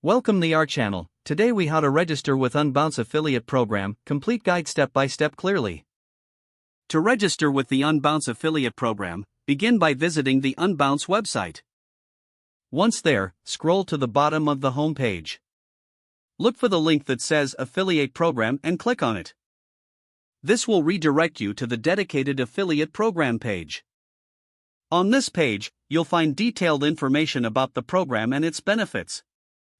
Welcome to our channel. Today we how to register with Unbounce affiliate program, complete guide step by step clearly. To register with the Unbounce affiliate program, begin by visiting the Unbounce website. Once there, scroll to the bottom of the home page. Look for the link that says affiliate program and click on it. This will redirect you to the dedicated affiliate program page. On this page, you'll find detailed information about the program and its benefits.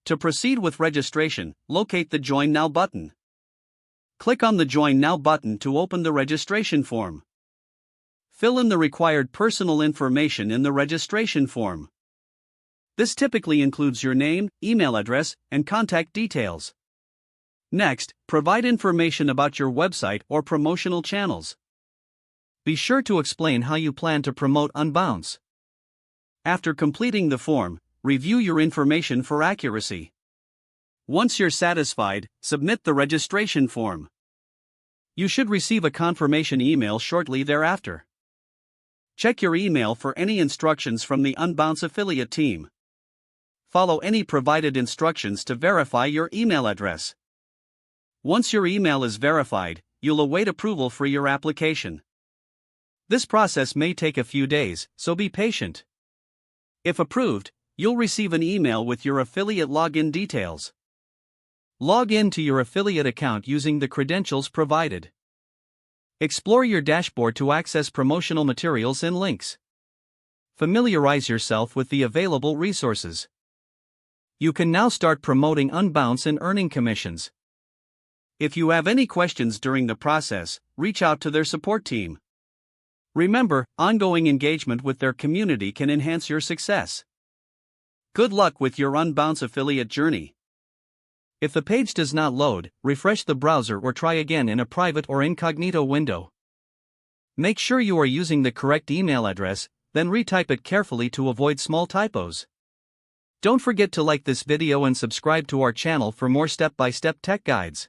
To proceed with registration, locate the Join Now button. Click on the Join Now button to open the registration form. Fill in the required personal information in the registration form. This typically includes your name, email address, and contact details. Next, provide information about your website or promotional channels. Be sure to explain how you plan to promote Unbounce. After completing the form, review your information for accuracy. Once you're satisfied, submit the registration form. You should receive a confirmation email shortly thereafter. Check your email for any instructions from the Unbounce affiliate team. Follow any provided instructions to verify your email address. Once your email is verified, you'll await approval for your application. This process may take a few days, so be patient. If approved, you'll receive an email with your affiliate login details. Log in to your affiliate account using the credentials provided. Explore your dashboard to access promotional materials and links. Familiarize yourself with the available resources. You can now start promoting Unbounce and earning commissions. If you have any questions during the process, reach out to their support team. Remember, ongoing engagement with their community can enhance your success. Good luck with your Unbounce affiliate journey. If the page does not load, refresh the browser or try again in a private or incognito window. Make sure you are using the correct email address, then retype it carefully to avoid small typos. Don't forget to like this video and subscribe to our channel for more step-by-step tech guides.